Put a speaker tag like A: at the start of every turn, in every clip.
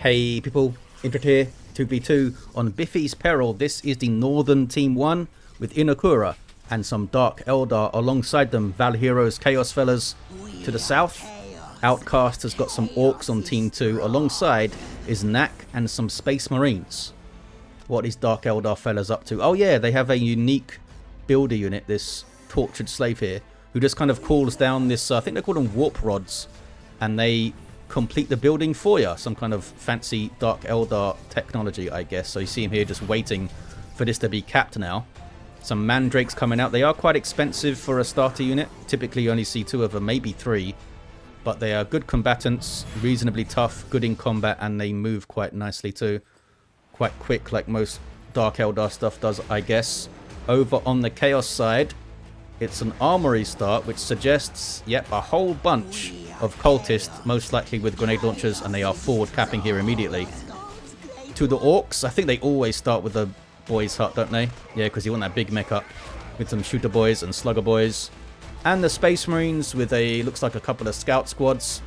A: Hey people, Infant here, 2v2 on Biffy's Peril. This is the Northern Team 1 with Inekura and some Dark Eldar alongside them. Val.Hero's Chaos Fellas to the south. Outkast has got some Orks on Team 2. Alongside is Nacke and some Space Marines. What is Dark Eldar fellas up to? Oh yeah, they have a unique builder unit, this tortured slave here, who just kind of calls down this, I think they call them warp rods, and they complete the building for you. Some kind of fancy Dark Eldar technology, I guess. So you see him here just waiting for this to be capped now. Some mandrakes coming out. They are quite expensive for a starter unit. Typically you only see 2 of them, maybe 3. But they are good combatants, reasonably tough, good in combat, and they move quite nicely too. Quite quick, like most Dark Eldar stuff does, I guess. Over on the Chaos side, it's an armory start, which suggests, yep, a whole bunch of cultists, most likely with grenade launchers, and they are forward capping here immediately. To the Orks, I think they always start with the boys' hut, don't they? Yeah, because you want that big mech up with some shooter boys and slugger boys. And the Space Marines with a, looks like a couple of scout squads.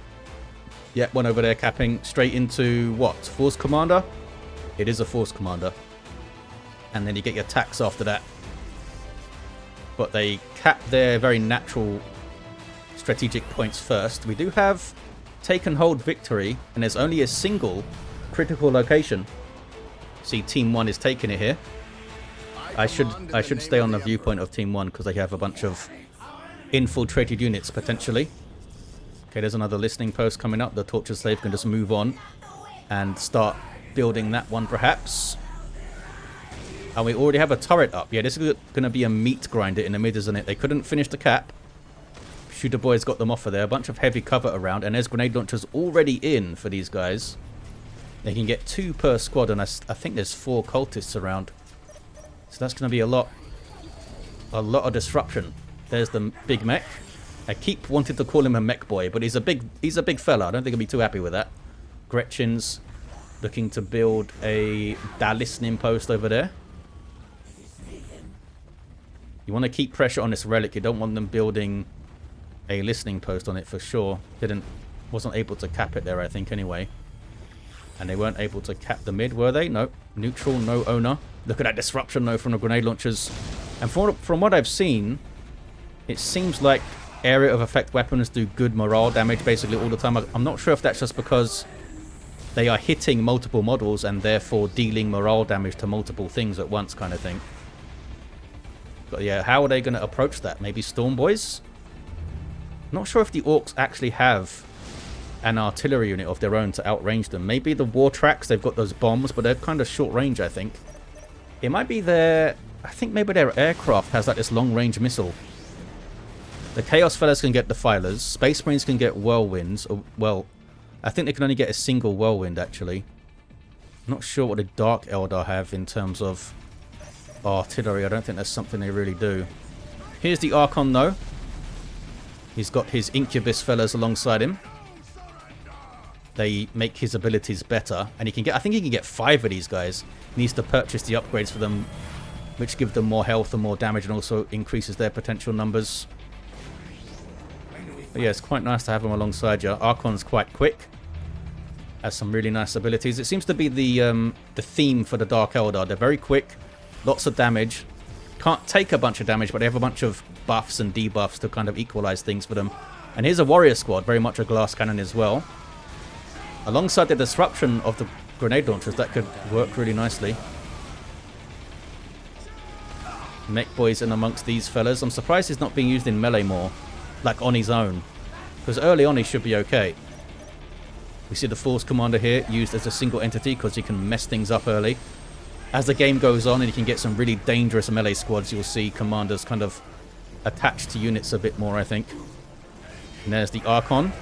A: Yep, one over there capping straight into what? Force Commander? It is a Force Commander. And then you get your attacks after that. But they cap their very natural strategic points first. We do have take and hold victory, and there's only a single critical location. See, Team 1 is taking it here. I should stay on the viewpoint of Team 1 because they have a bunch of infiltrated units potentially. Okay, there's another listening post coming up. The tortured slave can just move on and start building that one perhaps. And we already have a turret up. Yeah, this is going to be a meat grinder in the mid, isn't it? They couldn't finish the cap. Shooter boys got them off of there. A bunch of heavy cover around. And there's grenade launchers already in for these guys. They can get 2 per squad. And I think there's 4 cultists around. So that's going to be a lot of disruption. There's the big mech. I keep wanting to call him a mech boy, but he's a big fella. I don't think he'll be too happy with that. Gretchen's looking to build a listening post over there. You want to keep pressure on this relic. You don't want them building a listening post on it for sure. Wasn't able to cap it there, I think, anyway. And they weren't able to cap the mid, were they? No. Neutral, no owner. Look at that disruption, though, from the grenade launchers. And from what I've seen, it seems like area of effect weapons do good morale damage basically all the time. I'm not sure if that's just because they are hitting multiple models and therefore dealing morale damage to multiple things at once kind of thing. But yeah, how are they going to approach that? Maybe Storm Boys? Not sure if the Orks actually have an artillery unit of their own to outrange them. Maybe the war tracks, they've got those bombs, but they're kind of short range, I think. It might be their... I think maybe their aircraft has like this long range missile. The Chaos Fellas can get Defilers. Space Marines can get Whirlwinds. Well, I think they can only get a single Whirlwind, actually. Not sure what the Dark Eldar have in terms of artillery. I don't think that's something they really do. Here's the Archon, though. He's got his Incubus fellas alongside him. They make his abilities better. And he can get... I think he can get 5 of these guys. He needs to purchase the upgrades for them, which give them more health and more damage, and also increases their potential numbers. But yeah, it's quite nice to have him alongside you. Archon's quite quick. Has some really nice abilities. It seems to be the theme for the Dark Eldar. They're very quick. Lots of damage. Can't take a bunch of damage, but they have a bunch of buffs and debuffs to kind of equalize things for them. And here's a warrior squad, very much a glass cannon as well. Alongside the disruption of the grenade launchers, that could work really nicely. Mech boys in amongst these fellas. I'm surprised he's not being used in melee more, like on his own, because early on he should be okay. We see the Force Commander here used as a single entity because he can mess things up early. As the game goes on and you can get some really dangerous melee squads, you'll see commanders kind of attached to units a bit more, I think. And there's the Archon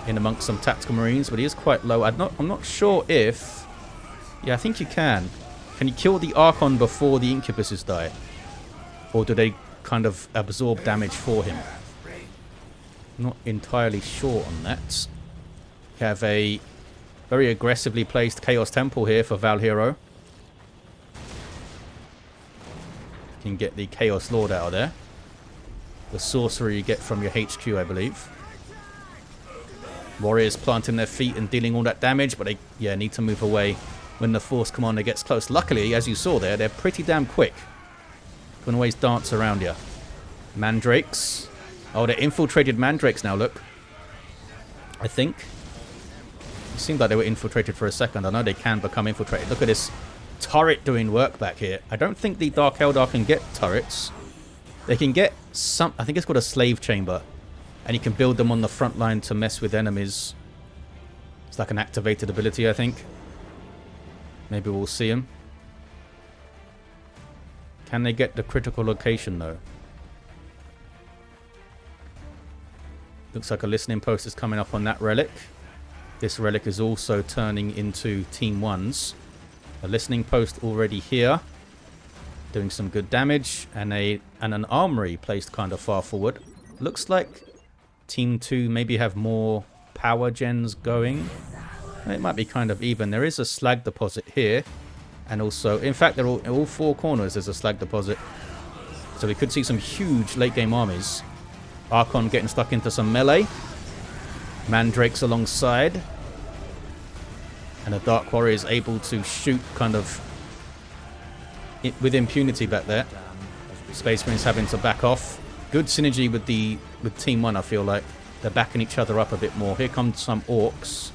A: in amongst some tactical marines, but he is quite low. I'm not sure if... Yeah, I think you can. Can you kill the Archon before the Incubuses die? Or do they kind of absorb damage for him? Not entirely sure on that. We have a very aggressively placed Chaos Temple here for Val.Hero. You can get the Chaos Lord out of there. The sorcery you get from your HQ, I believe. Warriors planting their feet and dealing all that damage, but they need to move away when the Force Commander gets close. Luckily, as you saw there, they're pretty damn quick. Can always dance around you. Mandrakes. Oh, they're infiltrated Mandrakes now, look. I think. It seemed like they were infiltrated for a second. I know they can become infiltrated. Look at this turret doing work back here. I don't think the Dark Eldar can get turrets. They can get some... I think it's called a slave chamber. And you can build them on the front line to mess with enemies. It's like an activated ability, I think. Maybe we'll see them. Can they get the critical location, though? Looks like a listening post is coming up on that relic. This relic is also turning into Team 1's. A listening post already here. Doing some good damage. And an armory placed kind of far forward. Looks like Team 2 maybe have more power gens going. It might be kind of even. There is a slag deposit here. And also, in fact, they're all four corners there's a slag deposit. So we could see some huge late game armies. Archon getting stuck into some melee. Mandrakes alongside. And a Dark Warrior is able to shoot kind of with impunity back there. Space Marines having to back off. Good synergy with Team 1, I feel like. They're backing each other up a bit more. Here come some Orks.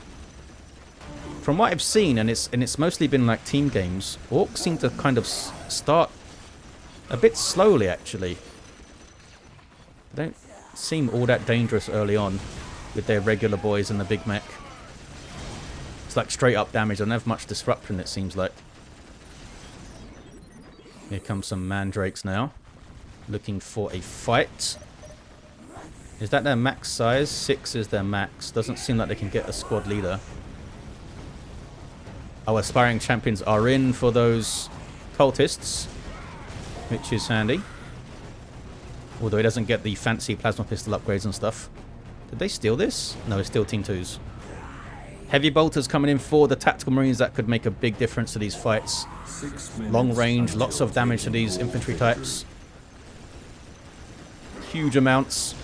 A: From what I've seen, and it's mostly been like team games, Orks seem to kind of start a bit slowly, actually. They don't seem all that dangerous early on with their regular boys and the big mech. It's like straight up damage. They don't have much disruption, it seems like. Here comes some Mandrakes now. Looking for a fight. Is that their max size? 6 is their max. Doesn't seem like they can get a squad leader. Our aspiring champions are in for those cultists, which is handy. Although he doesn't get the fancy plasma pistol upgrades and stuff. Did they steal this? No, it's still Team 2's. Heavy bolters coming in for the tactical marines. That could make a big difference to these fights. Long range, lots of damage to these infantry types. Huge amounts.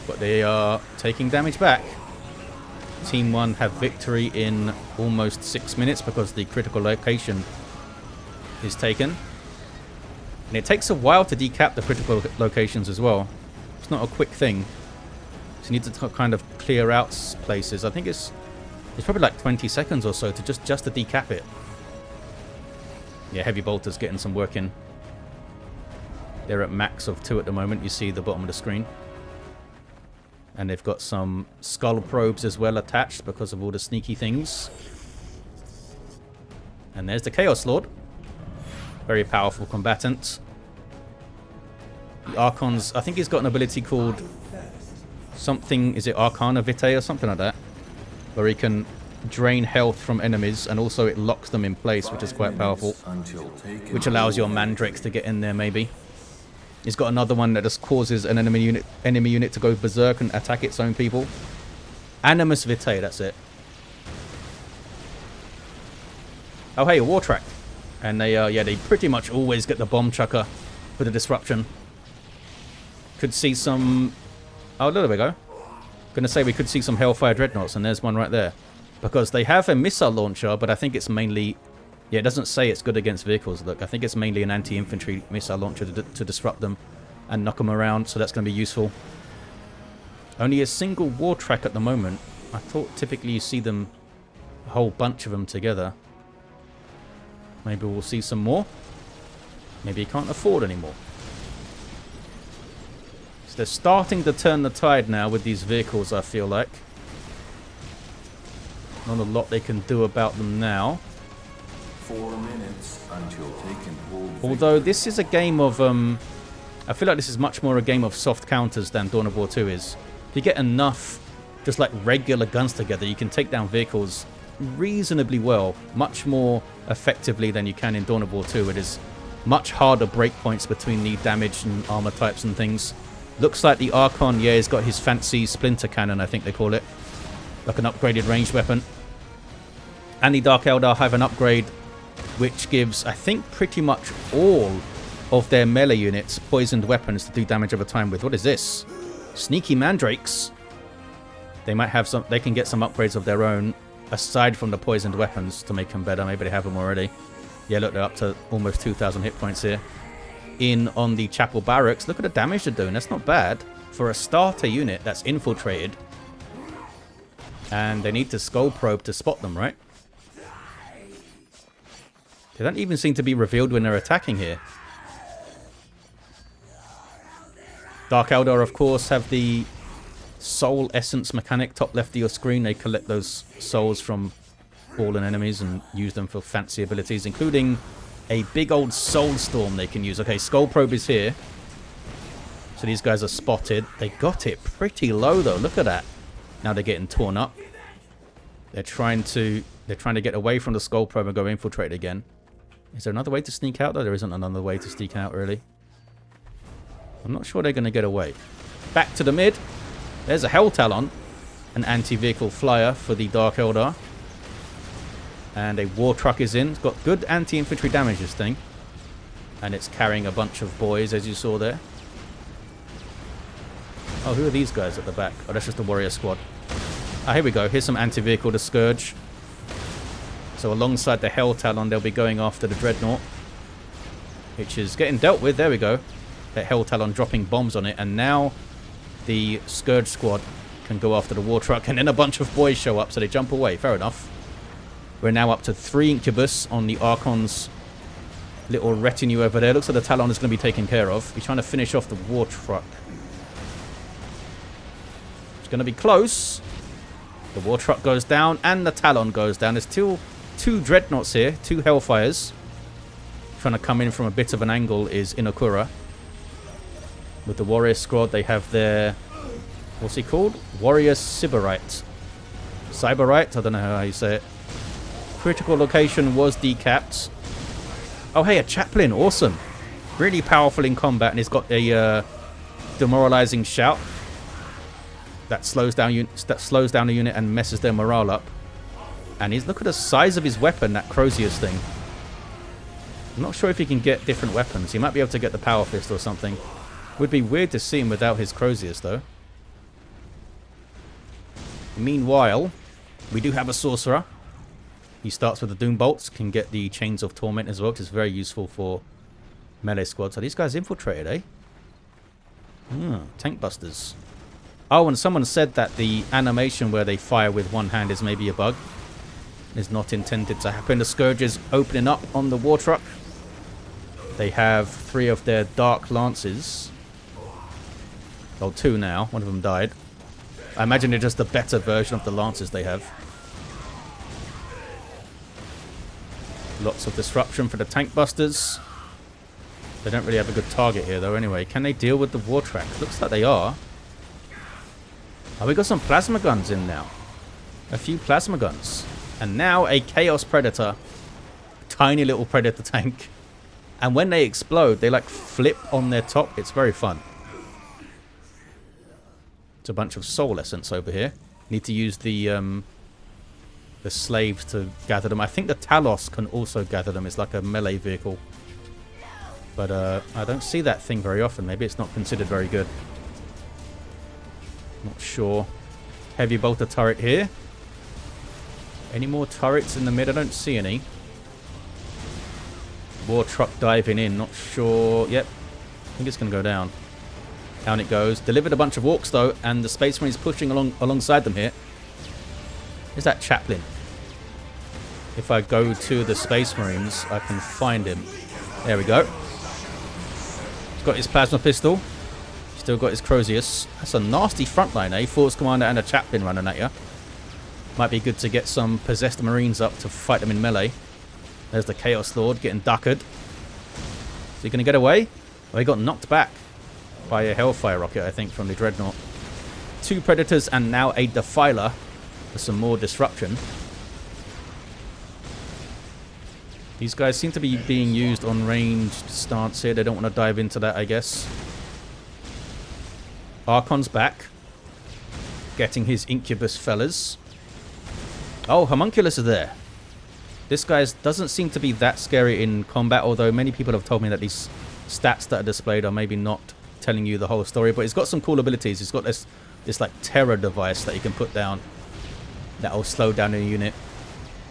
A: But they are taking damage back. Team 1 have victory in almost 6 minutes because the critical location is taken. And it takes a while to decap the critical locations as well. It's not a quick thing. So you need to kind of clear out places. I think it's probably like 20 seconds or so to just to decap it. Yeah, heavy bolters getting some work in. They're at max of 2 at the moment. You see the bottom of the screen. And they've got some skull probes as well attached because of all the sneaky things. And there's the Chaos Lord. Very powerful combatant. The Archons, I think he's got an ability called something, is it Arcana Vitae or something like that? Where he can drain health from enemies and also it locks them in place, which is quite powerful. Which allows your Mandrakes to get in there maybe. He's got another one that just causes an enemy unit to go berserk and attack its own people. Animus Vitae, that's it. Oh hey, a war track. And they pretty much always get the bomb chucker for the disruption. Could see some... Oh, there we go. Gonna say we could see some Hellfire Dreadnoughts, and there's one right there. Because they have a missile launcher, but I think it's mainly... Yeah, it doesn't say it's good against vehicles. Look, I think it's mainly an anti-infantry missile launcher to disrupt them and knock them around, so that's going to be useful. Only a single war track at the moment. I thought typically you see them, a whole bunch of them together. Maybe we'll see some more. Maybe you can't afford anymore. So they're starting to turn the tide now with these vehicles, I feel like. Not a lot they can do about them now.
B: 4 minutes until taken hold.
A: Although this is a game of, I feel like this is much more a game of soft counters than Dawn of War 2 is. If you get enough, just like regular guns together, you can take down vehicles reasonably well, much more effectively than you can in Dawn of War 2. It is much harder breakpoints between the damage and armor types and things. Looks like the Archon, yeah, has got his fancy splinter cannon, I think they call it. Like an upgraded ranged weapon. And the Dark Eldar have an upgrade which gives, I think, pretty much all of their melee units poisoned weapons to do damage over time with. What is this? Sneaky Mandrakes. They might have some. They can get some upgrades of their own aside from the poisoned weapons to make them better. Maybe they have them already. Yeah, look, they're up to almost 2,000 hit points here. In on the chapel barracks. Look at the damage they're doing. That's not bad for a starter unit that's infiltrated. And they need to skull probe to spot them, right? They don't even seem to be revealed when they're attacking here. Dark Eldar, of course, have the soul essence mechanic top left of your screen. They collect those souls from fallen enemies and use them for fancy abilities, including a big old soul storm they can use. Okay, skull probe is here. So these guys are spotted. They got it pretty low though. Look at that. Now they're getting torn up. They're trying to get away from the skull probe and go infiltrate again. Is there another way to sneak out though? There isn't another way to sneak out really. I'm not sure they're going to get away. Back to the mid. There's a Hell Talon. An anti-vehicle flyer for the Dark Eldar. And a war truck is in. It's got good anti-infantry damage, this thing. And it's carrying a bunch of boys, as you saw there. Oh, who are these guys at the back? Oh, that's just a warrior squad. Ah, here we go. Here's some anti-vehicle to Scourge. So alongside the Hell Talon, they'll be going after the Dreadnought. Which is getting dealt with. There we go. That Hell Talon dropping bombs on it. And now the Scourge squad can go after the war truck. And then a bunch of boys show up, so they jump away. Fair enough. We're now up to 3 Incubus on the Archon's little retinue over there. Looks like the Talon is going to be taken care of. He's trying to finish off the war truck. It's going to be close. The war truck goes down and the Talon goes down. There's still 2 Dreadnoughts here, 2 Hellfires. Trying to come in from a bit of an angle is Inekura. With the Warrior Squad, they have their... What's he called? Warrior Sybarite. Sybarite? I don't know how you say it. Critical location was decapped. Oh, hey, a chaplain. Awesome. Really powerful in combat, and he's got a demoralizing shout that slows down a unit and messes their morale up. And look at the size of his weapon, that Crozius thing. I'm not sure if he can get different weapons. He might be able to get the Power Fist or something. Would be weird to see him without his Crozius, though. Meanwhile, we do have a Sorcerer. He starts with the Doom Bolts, can get the Chains of Torment as well, which is very useful for melee squads. So these guys infiltrated, eh? Tank Busters. Oh, and someone said that the animation where they fire with one hand is maybe a bug. Is not intended to happen. The Scourge is opening up on the war truck. They have 3 of their Dark Lances. Oh, 2 now. One of them died. I imagine they're just a better version of the Lances they have. Lots of disruption for the Tank Busters. They don't really have a good target here, though, anyway. Can they deal with the war track? Looks like they are. Oh, we got some plasma guns in now. A few plasma guns. And now a Chaos Predator. Tiny little Predator tank. And when they explode, they, like, flip on their top. It's very fun. It's a bunch of soul essence over here. Need to use the slaves to gather them. I think the Talos can also gather them. It's like a melee vehicle. But I don't see that thing very often. Maybe it's not considered very good. Not sure. Heavy bolter turret here. Any more turrets in the mid? I don't see any. War truck diving in. Not sure. Yep. I think it's going to go down. Down it goes. Delivered a bunch of Orks, though. And the Space Marines pushing alongside them here. Is that Chaplain? If I go to the Space Marines, I can find him. There we go. He's got his plasma pistol. Still got his Crozius. That's a nasty front line, eh? Force Commander and a Chaplain running at you. Might be good to get some possessed Marines up to fight them in melee. There's the Chaos Lord getting duckered. Is he going to get away? Well, he got knocked back by a Hellfire rocket, I think, from the Dreadnought. 2 Predators and now a Defiler for some more disruption. These guys seem to be being used on ranged stance here. They don't want to dive into that, I guess. Archon's back. Getting his Incubus fellas. Oh, Homunculus is there. This guy doesn't seem to be that scary in combat, although many people have told me that these stats that are displayed are maybe not telling you the whole story. But he's got some cool abilities. He's got this this like terror device that you can put down that'll slow down a unit.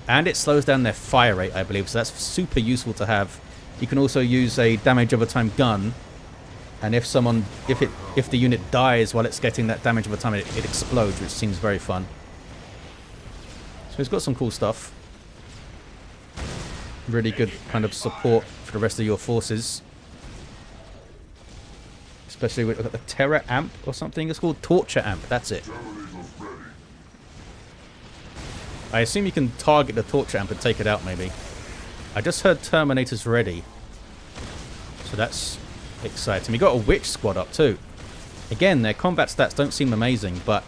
A: And it slows down their fire rate, I believe, so that's super useful to have. You can also use a damage over time gun, and if the unit dies while it's getting that damage over time, it explodes, which seems very fun. So it's got some cool stuff. Really good kind of support for the rest of your forces. Especially with the Terror Amp or something. It's called Torture Amp, that's it. I assume you can target the Torture Amp and take it out, maybe. I just heard Terminators ready. So that's exciting. We got a Witch Squad up too. Again, their combat stats don't seem amazing, but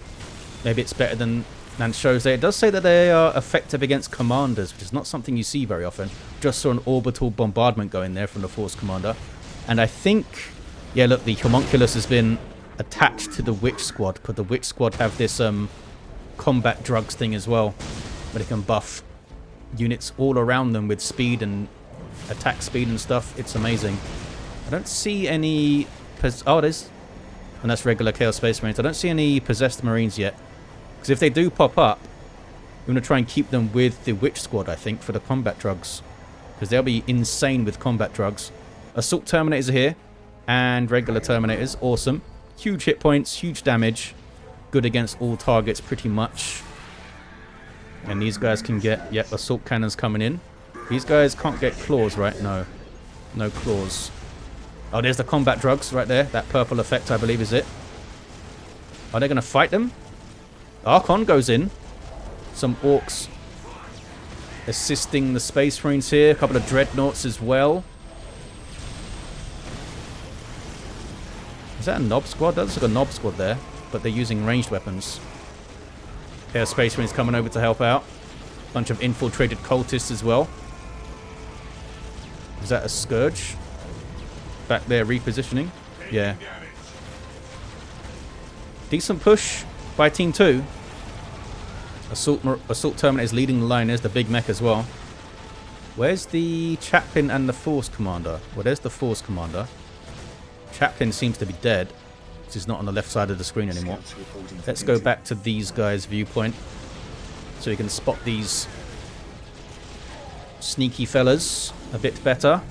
A: maybe it's better than shows there. It does say that they are effective against commanders, which is not something you see very often. Just saw an orbital bombardment going there from the Force Commander. And I think, yeah, look, the Homunculus has been attached to the Witch Squad, because the Witch Squad have this combat drugs thing as well, where they can buff units all around them with speed and attack speed and stuff. It's amazing. I don't see any... Oh, it is. And that's regular Chaos Space Marines. I don't see any possessed Marines yet. Because if they do pop up, I'm going to try and keep them with the Witch Squad, I think, for the combat drugs. Because they'll be insane with combat drugs. Assault Terminators are here. And regular Terminators. Awesome. Huge hit points, huge damage. Good against all targets, pretty much. And these guys can get... Yep, assault cannons coming in. These guys can't get claws, right? No. No claws. Oh, there's the combat drugs right there. That purple effect, I believe, is it. Are they going to fight them? Archon goes in. Some Orks assisting the Space Marines here. A couple of Dreadnoughts as well. Is that a Nob Squad? That looks like a Nob Squad there. But they're using ranged weapons. There's Space Marines coming over to help out. Bunch of infiltrated cultists as well. Is that a Scourge? Back there repositioning. Yeah. Decent push by Team 2. Assault Terminator is leading the line. There's the big mech as well. Where's the Chaplain and the Force Commander? Well, there's the Force Commander. Chaplain seems to be dead. He's not on the left side of the screen anymore. Let's go back to these guys' viewpoint so you can spot these sneaky fellas a bit better.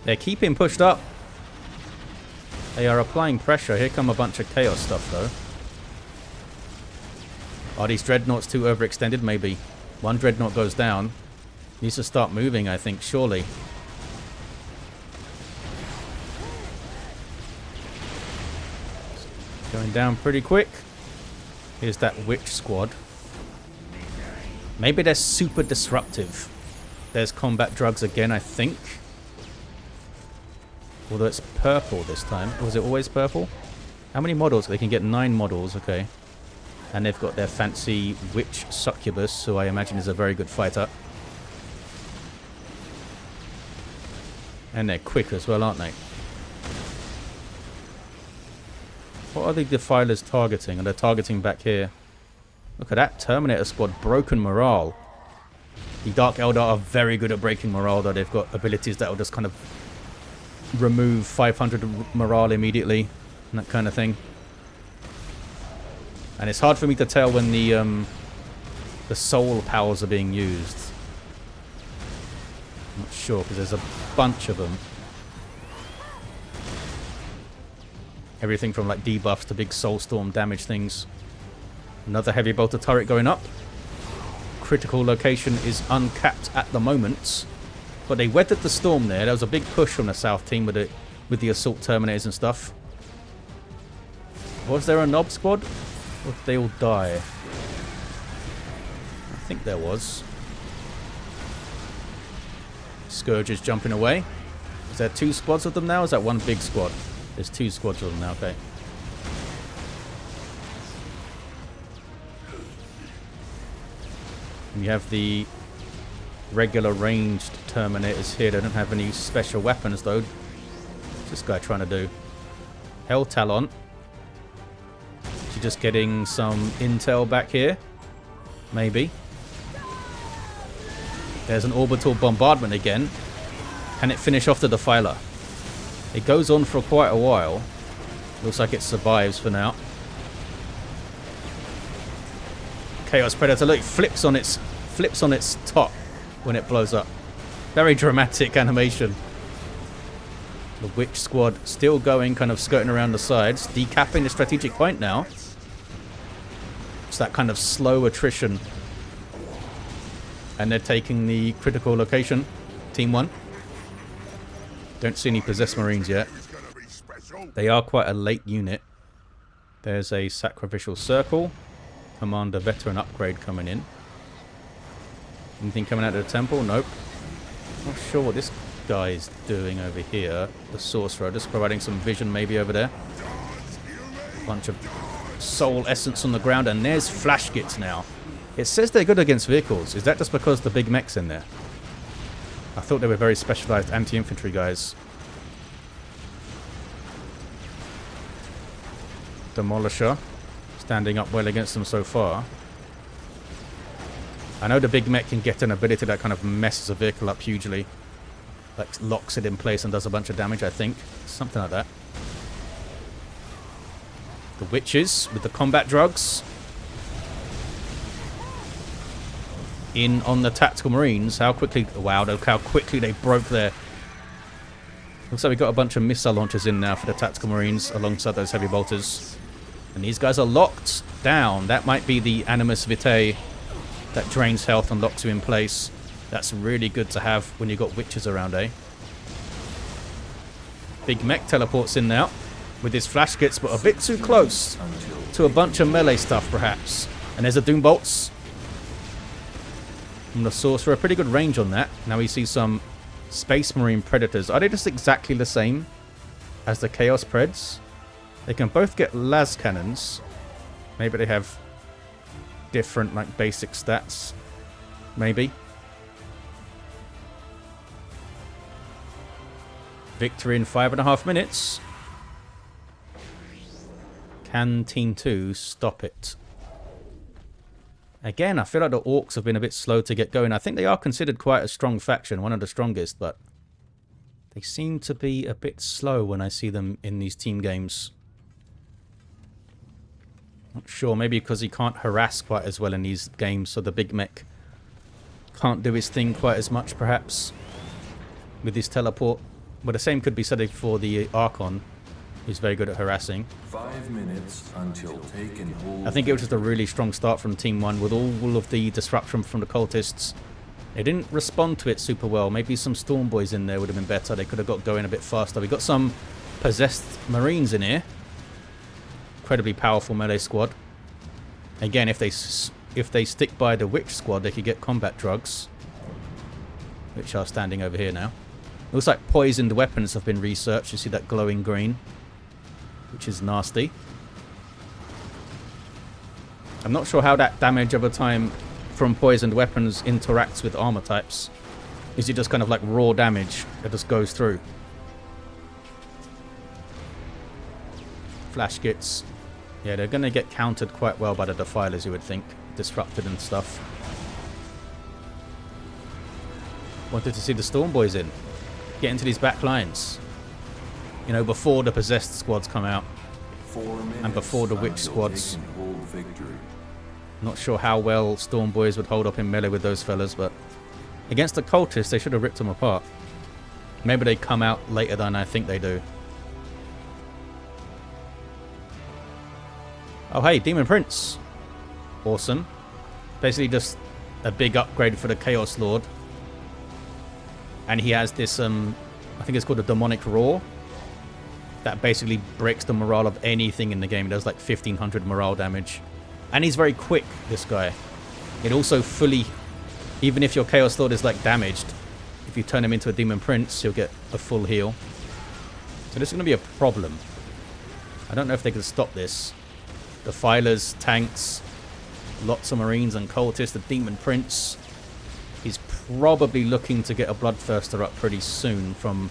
A: They're keeping pushed up. They are applying pressure. Here come a bunch of chaos stuff, though. Are these Dreadnoughts too overextended? Maybe. One Dreadnought goes down. Needs to start moving, I think, surely. Going down pretty quick. Here's that Witch Squad. Maybe they're super disruptive. There's combat drugs again, I think. Although it's purple this time. Was it always purple? How many models? They can get 9 models, okay. And they've got their fancy Witch Succubus, who I imagine is a very good fighter. And they're quick as well, aren't they? What are the Defilers targeting? Are they targeting back here? Look at that Terminator Squad. Broken morale. The Dark Eldar are very good at breaking morale, though. They've got abilities that will just kind of remove 500 morale immediately. And that kind of thing. And it's hard for me to tell when the soul powers are being used. I'm not sure, because there's a bunch of them. Everything from like debuffs to big soulstorm damage things. Another heavy bolter turret going up. Critical location is uncapped at the moment. But they weathered the storm there. There was a big push from the south team with the assault terminators and stuff. Was there a Nob Squad? Or did they all die? I think there was. Scourge is jumping away. Is there 2 squads of them now? Or is that one big squad? There's 2 squads of them now, okay. And you have the regular ranged Terminators here. They don't have any special weapons, though. What's this guy trying to do? Hell Talon. Is he just getting some intel back here? Maybe. There's an orbital bombardment again. Can it finish off the Defiler? It goes on for quite a while. Looks like it survives for now. Chaos Predator, look, flips on its top when it blows up. Very dramatic animation. The Witch Squad still going, kind of skirting around the sides, decapping the strategic point now. It's that kind of slow attrition. And they're taking the critical location. Team 1. Don't see any possessed Marines yet. They are quite a late unit. There's a sacrificial circle. Commander veteran upgrade coming in. Anything coming out of the temple? Nope. Not sure what this guy is doing over here. The sorcerer, just providing some vision maybe over there. Bunch of soul essence on the ground, and there's flash gits now. It says they're good against vehicles. Is that just because the big mech's in there? I thought they were very specialized anti-infantry guys. Demolisher standing up well against them so far. I know the big mech can get an ability that kind of messes a vehicle up hugely. Like locks it in place and does a bunch of damage, I think. Something like that. The witches with the combat drugs. In on the tactical marines. How quickly... Wow, look how quickly they broke there. Looks like we got a bunch of missile launchers in now for the tactical marines alongside those heavy bolters. And these guys are locked down. That might be the Animus Vitae that drains health and locks you in place. That's really good to have when you've got witches around, eh? Big mech teleports in now with his flash kits, but a bit too close to a bunch of melee stuff, perhaps. And there's a Doom Bolts. From the sorcerer, pretty good range on that. Now we see some Space Marine Predators. Are they just exactly the same as the Chaos Preds? They can both get las cannons. Maybe they have different, like, basic stats. Maybe. Victory in 5.5 minutes. Can Team 2 stop it? Again, I feel like the Orks have been a bit slow to get going. I think they are considered quite a strong faction, one of the strongest, but they seem to be a bit slow when I see them in these team games. Not sure, maybe because he can't harass quite as well in these games, so the big mech can't do his thing quite as much, perhaps, with his teleport. But the same could be said for the Archon, who's very good at harassing.
B: 5 minutes until take and hold.
A: I think it was just a really strong start from Team 1 with all of the disruption from the cultists. They didn't respond to it super well. Maybe some Storm Boys in there would have been better. They could have got going a bit faster. We got some possessed Marines in here. Incredibly powerful melee squad. Again, if they stick by the Witch Squad, they could get combat drugs, which are standing over here now. Looks like poisoned weapons have been researched. You see that glowing green, which is nasty. I'm not sure how that damage over time from poisoned weapons interacts with armor types. Is it just kind of like raw damage that just goes through? Flash kits. Yeah, they're going to get countered quite well by the Defilers, you would think. Disrupted and stuff. Wanted to see the Storm Boys in. Get into these back lines. You know, before the possessed squads come out.
B: 4 minutes
A: and before the Witch squads.
B: take and hold victory.
A: Not sure how well Storm Boys would hold up in melee with those fellas, but against the cultists, they should have ripped them apart. Maybe they come out later than I think they do. Oh, hey, Demon Prince. Awesome. Basically just a big upgrade for the Chaos Lord. And he has this, I think it's called a Demonic Roar. That basically breaks the morale of anything in the game. It does like 1500 morale damage. And he's very quick, this guy. It also fully, even if your Chaos Lord is like damaged, if you turn him into a Demon Prince, you'll get a full heal. So this is going to be a problem. I don't know if they can stop this. Defilers, tanks, lots of Marines and cultists, the Demon Prince. He's probably looking to get a Bloodthirster up pretty soon from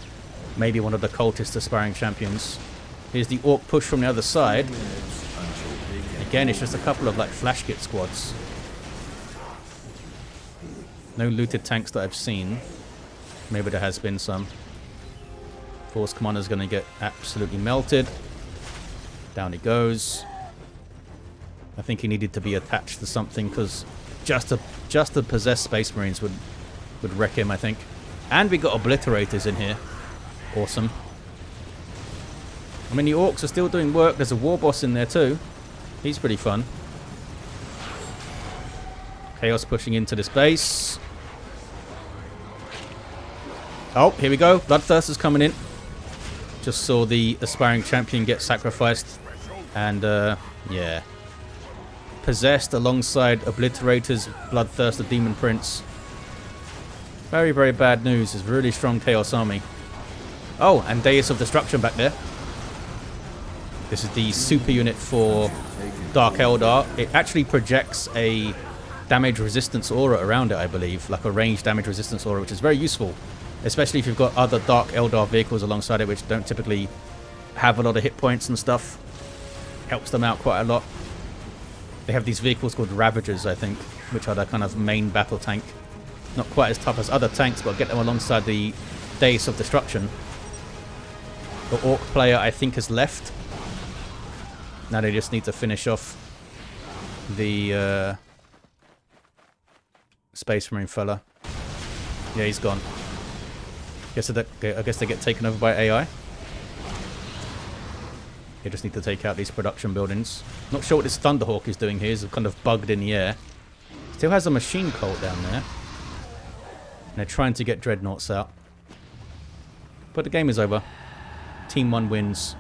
A: maybe one of the cultist aspiring champions. Here's the Orc push from the other side. Again, it's just a couple of like flash kit squads. No looted tanks that I've seen. Maybe there has been some. Force Commander's going to get absolutely melted. Down he goes. I think he needed to be attached to something because just the possessed Space Marines would wreck him, I think. And we got obliterators in here. Awesome. I mean, the Orks are still doing work. There's a war boss in there too. He's pretty fun. Chaos pushing into this base. Oh, here we go. Bloodthirster's coming in. Just saw the aspiring champion get sacrificed. And, yeah. Possessed alongside Obliterators, Bloodthirster, Demon Prince. Very, very bad news. It's a really strong Chaos army. Oh, and Deus of Destruction back there. This is the super unit for Dark Eldar. It actually projects a damage resistance aura around it, I believe. Like a ranged damage resistance aura, which is very useful. Especially if you've got other Dark Eldar vehicles alongside it, which don't typically have a lot of hit points and stuff. Helps them out quite a lot. They have these vehicles called Ravagers, I think, which are their kind of main battle tank. Not quite as tough as other tanks, but get them alongside the Deus of Destruction. The Orc player, I think, has left. Now they just need to finish off the Space Marine fella. Yeah, he's gone. I guess they get taken over by AI. You just need to take out these production buildings. Not sure what this Thunderhawk is doing here. He's kind of bugged in the air. Still has a machine cult down there. And they're trying to get Dreadnoughts out. But the game is over. Team 1 wins.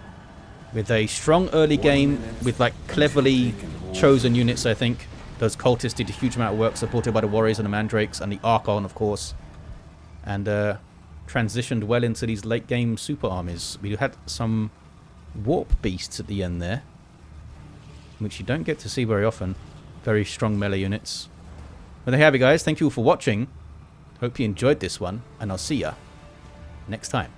A: With a strong early game with like cleverly chosen units, I think. Those cultists did a huge amount of work supported by the Warriors and the Mandrakes and the Archon, of course. And transitioned well into these late game super armies. We had some warp beasts at the end there, which you don't get to see very often. Very strong melee units. But there you have it, guys. Thank you all for watching. Hope you enjoyed this one, and I'll see ya next time.